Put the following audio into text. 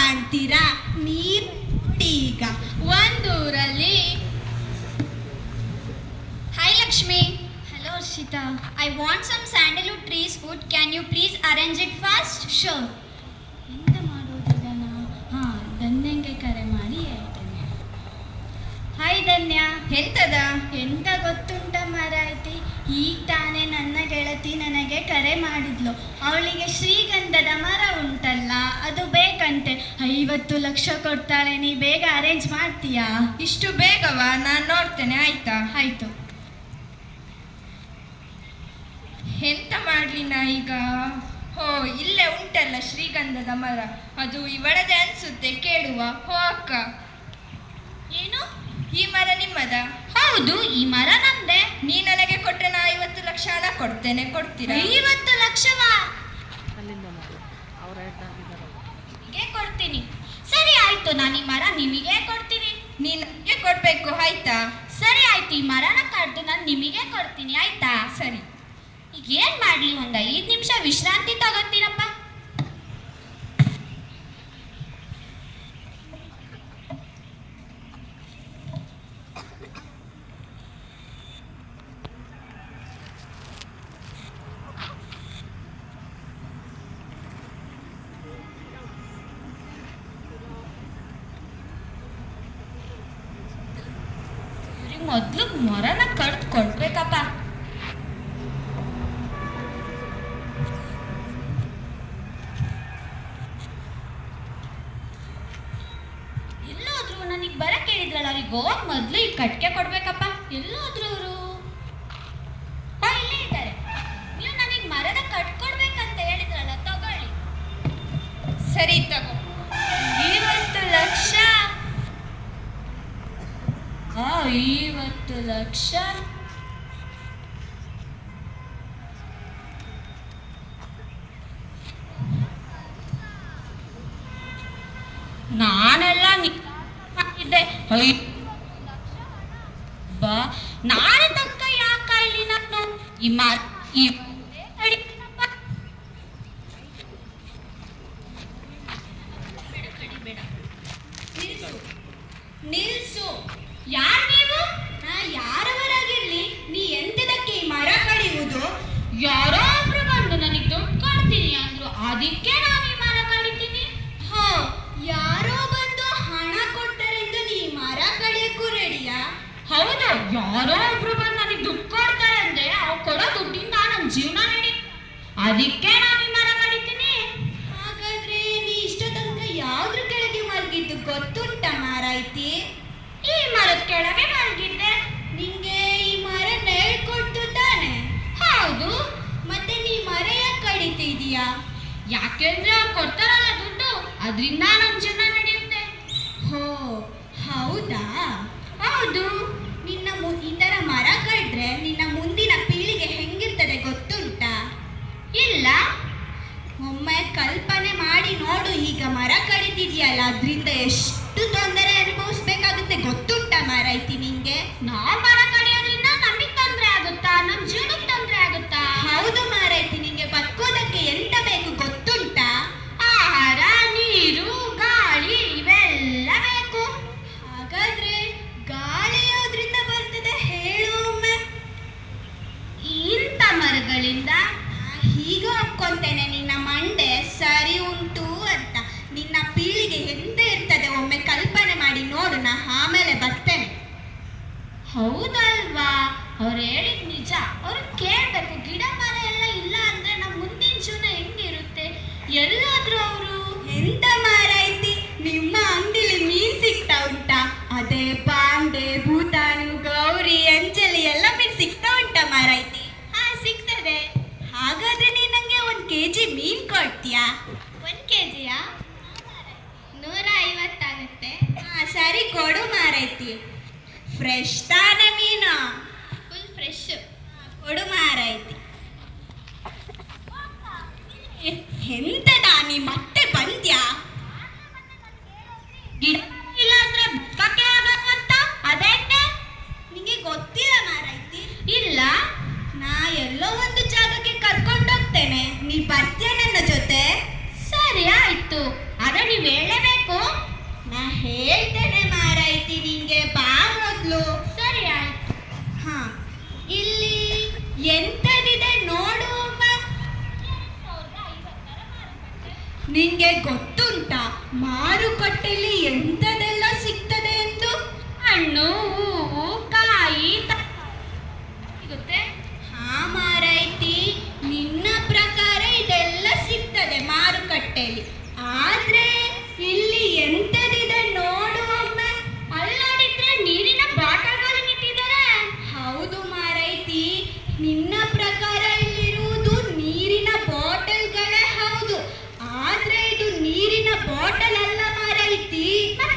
ಕಾಣ್ತೀರಾ ನೀವ್ ಈಗ ಒಂದೂರಲ್ಲಿ. Hi Lakshmi. Hello Harshita. I want some sandalwood trees wood. Can you please arrange it fast? Sure. ಎಂತ ಮಾಡೋದಿದನ? ಹಾಂ, ಧನ್ಯಂಗೆ ಕರೆ ಮಾಡಿ ಹೇಳ್ತೇನೆ. ಹಾಯ್ ಧನ್ಯ. ಎಂತದ? ಎಂತ ಗೊತ್ತುಂಟ ಮಾರಾಯ್ತಿ, ಈಗ ತಾನೇ ನನ್ನ ಗೆಳತಿ ನನಗೆ ಕರೆ ಮಾಡಿದ್ಲು. ಅವಳಿಗೆ ಶ್ರೀಗಂಧದ ಮರ ಉಂಟಲ್ಲ, ಅದು ಬೇಕಂತೆ. 50 ಲಕ್ಷ ಕೊಡ್ತಾಳೆ. ನೀ ಬೇಗ ಅರೇಂಜ್ ಮಾಡ್ತೀಯಾ? ಇಷ್ಟು ಬೇಗವಾ? ನಾನು ನೋಡ್ತೇನೆ. ಆಯ್ತಾ? ಆಯಿತು. ಎಂತ ಮಾಡ್ಲಿ ನಾ ಈಗ? ಹೋ, ಇಲ್ಲೇ ಉಂಟಲ್ಲ ಶ್ರೀಗಂಧದ ಮರ, ಅದು ಇವಳದೇ ಅನ್ಸುತ್ತೆ. ಕೇಳುವ. ಹೋ ಅಕ್ಕ, ಏನು? ಈ ಮರ ನಿಮ್ಮದ? ಹೌದು, ಈ ಮರ ನಮ್ದೆ. ನೀ ನನಗೆ ಕೊಟ್ಟರೆ ನಾ 50 ಲಕ್ಷ ಹಣ ಕೊಡ್ತೇನೆ. ಕೊಡ್ತೀರಾ? 50 ಲಕ್ಷವಾ? ನಿಮಗೆ ಕೊಡ್ತೀನಿ. ಸರಿ ಆಯ್ತು, ನಾನು ಈ ಮರ ನಿಮಗೆ ಕೊಡ್ತೀನಿ. ನೀ ನನಗೆ ಕೊಡ್ಬೇಕು. ಆಯ್ತಾ? ಸರಿ ಆಯ್ತು, ಈ ಮರನ ಕಡ್ದು ನಾನು ನಿಮಗೆ ಕೊಡ್ತೀನಿ. ಆಯ್ತಾ? ಸರಿ. ಈಗ ಏನ್ ಮಾಡ್ಲಿ, ಒಂದು 5 ನಿಮಿಷ ವಿಶ್ರಾಂತಿ ತಗೋತೀನಪ್ಪ. ಇವ್ರಿಗೆ ಮೊದ್ಲು ಮರನ ಕಡ್ದು ಕೊಡ್ಬೇಕಪ್ಪ. ಎಲ್ಲೋದ್ರು? ನನಗೆ ಬರಕ್ಕೆ ಹೇಳಿದ್ರಲ್ಲ, ಅವ್ರಿಗೆ ಹೋಗಿ ಮೊದಲು ಈ ಕಟ್ಗೆ ಕೊಡ್ಬೇಕಪ್ಪ. ಎಲ್ಲೋದ್ರು ಅವರು? ಇಲ್ಲೇ ಇದ್ದಾರೆ. ನೀವು ನನಗೆ ಮರದ ಕಟ್ಕೊಡ್ಬೇಕಂತ ಹೇಳಿದ್ರಲ್ಲ, ತಗೊಳ್ಳಿ. ಸರಿ, ತಗೋ. 50 ಲಕ್ಷ. 50 ಲಕ್ಷ. ನಾನೆಲ್ಲ ಮಾಡಿದ್ದೆ. ಬಾ, ನಾಳೆ ತನಕ ಯಾಕಾಯ್ಲಿ ನಾನು ಈ ನಿಲ್ಸು. ಯಾರು ನೀವು? ನಾ ಯಾರವರಾಗಿರ್ಲಿ, ನೀ ಎಂತದಕ್ಕೆ ಈ ಮರ ಕಡಿಯುವುದು? ಯಾರೋ ಒಬ್ರು ಬಂದು ನನಗೆ ದುಡ್ಡು ಕೊಡ್ತೀನಿ ಅಂದ್ರು, ಅದಕ್ಕೆ ನಾನು ಈ ಮರ ಕಡಿತೀನಿ. ಹೋ, ಯಾರೋ ಬಂದು ಹಣ ಕೊಟ್ಟರೆಂದು ನೀ ಮರ ಕಡಿಯಕ್ಕೂ ರೆಡಿಯಾ? ಹೌದು, ಯಾರೋ ಒಬ್ರು ಬಂದು ನನಗೆ ದುಡ್ಡು ಕೊಡ್ತಾರೆ ಅಂದ್ರೆ ಅವ್ರು ಕೊಡೋ ದುಡ್ಡಿಂದ ನನ್ನ ಜೀವನ ನಡಿ, ಅದಕ್ಕೆ ನಾನು ಈ ಮರ ಕಡಿತೀನಿ. ಹಾಗಾದ್ರೆ ನೀ ಇಷ್ಟ ತನಕ ಯಾವ್ದ್ರ ಕೆಳಗೆ ಮಲಗಿದ್ದು ಗೊತ್ತುಂಟ ಮಾರಾಯ್ತಿ? ಈ ಮರದ ಕೆಳಗೆ ಮಲಗಿದ್ದೆ. ನಿಂಗೆ ಈ ಮರ ಹೇಳ್ಕೊಟ್ಟು ತಾನೆ? ಹೌದು. ಮತ್ತೆ ನೀ ಮರ ಯಾಕೆ ಕಡಿತಿದೀಯಾ? ಯಾಕೆಂದ್ರೆ ಅವ್ರು ಕೊಡ್ತಾರಲ್ಲ ದುಡ್ಡು, ಅದರಿಂದ ನನ್ನ ಜೀವನ ನಡೆಯುತ್ತೆ. ಹೋ, ಹೌದಾ? ಹೌದು. ಈ ತರ ಮರ ಕಡ್ರೆ ನಿನ್ನ ಮುಂದಿನ ಪೀಳಿಗೆ ಹೆಂಗಿರ್ತದೆ ಗೊತ್ತುಂಟಾ? ಇಲ್ಲ. ಒಮ್ಮೆ ಕಲ್ಪನೆ ಮಾಡಿ ನೋಡು. ಈಗ ಮರ ಕಡಿತಿದ್ಯಲ್ಲ, ಅದರಿಂದ ಎಷ್ಟು ತೊಂದರೆ ಅನುಭವಿಸ್ಬೇಕಾಗುತ್ತೆ ಗೊತ್ತುಂಟಾ ಮಾರಾಯ್ತಿ ನಿಂಗೆ? ನಾವು ಮರ ಕಡಿಯೋದ್ರಿಂದ ನಮಗೆ ತೊಂದರೆ ಆಗುತ್ತಾ? ನಮ್ಮ ಜೀವನಕ್ಕೆ ತೊಂದರೆ ಆಗುತ್ತಾ? ಹೌದು ಮಾರಾಯ್ತಿ. ನಿಂಗೆ ಬದುಕೋದಕ್ಕೆ ಎಂತ ಬೇಕು ಗೊತ್ತುಂಟಾ? ಆಹಾರ, ನೀರು, ಗಾಳಿ ಇವೆಲ್ಲ ಬೇಕು. ಹಾಗಾದ್ರೆ ಗಾಳಿ ಯಾವ್ದ್ರಿಂದ ಬರ್ತದೆ ಹೇಳು ಒಮ್ಮೆ? ಇಂಥ ಮರಗಳಿಂದ. ಹೀಗೂ ಒಪ್ಕೊಂತೇನೆ ನಿನ್ನ ಮಂಡೆ ಸರಿ ಉಂಟು ಅಂತ. ನಿನ್ನ ಪೀಳಿಗೆ ಎಂತ ಇರ್ತದೆ ಒಮ್ಮೆ ಕಲ್ಪನೆ ಮಾಡಿ ನೋಡು. ನಾ ಆಮೇಲೆ ಬರ್ತೇನೆ. ಹೌದಲ್ವಾ? ಅವ್ರು ಹೇಳಿದ್ ನಿಜ. ಅವ್ರು ಕೇಳ್ಬೇಕು. ಗಿಡ ಮರ ಎಲ್ಲ ಇಲ್ಲ ಅಂದ್ರೆ ನಮ್ಮ ಮುಂದಿನ ಜೀವನ ಹೆಂಗಿರುತ್ತೆ? ಎಲ್ಲಾದ್ರೂ ಅವರು ಎಂತ ಮಾರಾಯ್ತಿ, ನಿಮ್ಮ ಅಂಗಡಿಲಿ ಮೀನ್ ಸಿಗ್ತಾ ಉಂಟಾ? ಅದೇ ಬಾಂಡೆ, ಭೂತಾನು, ಗೌರಿ, ಅಂಜಲಿ ಎಲ್ಲ ಮೀನ್ ಸಿಗ್ತಾ ಉಂಟಾ ಮಾರಾಯ್ತಿ? ಹಾ, ಸಿಗ್ತದೆ. ಹಾಗಾದ್ರೆ ನೀ ನಂಗೆ 1 kg ಮೀನ್ ಕೊಡ್ತೀಯಾ? 1 kgಯಾ? 150 ಆಗುತ್ತೆ. ಹಾ, ಸರಿ, ಕೊಡು ಮಾರಾಯ್ತಿ. ಫ್ರೆಶ್ ತಾನೆ ಮೀನು? Full fresh. ಕೊಡು ಮಾರಾಯ್ತಿ. ಎಂತದ ನೀ ಮತ್ತೆ ಬಂದ್ಯಾ? ಗಿಡ ಇಲ್ಲ ಅಂದ್ರೆ ಬದುಕಕ್ಕೆ ಆಗಲ್ಲಂತ ಅದೇನೆ. ನಿಂಗೆ ಗೊತ್ತಿಲ್ಲ ಮಾರಾಯ್ತಿ? ಇಲ್ಲ. ನಾ ಎಲ್ಲೋ ಒಂದು ಜಾಗಕ್ಕೆ ಕರ್ಕೊಂಡೋಗ್ತೇನೆ, ನೀ ಬರ್ತೀಯ ನನ್ನ ಜೊತೆ? ಸರಿ ಆಯ್ತು, ಆದ್ರೆ ನೀವು ಹೇಳಬೇಕು. ನಿಂಗೆ ಗೊತ್ತುಂಟಾ ಮಾರುಕಟ್ಟೆಯಲ್ಲಿ ಎಂಥದೆಲ್ಲ ಸಿಗ್ತದೆ ಎಂದು? ಹಣ್ಣು, ಹೂವು,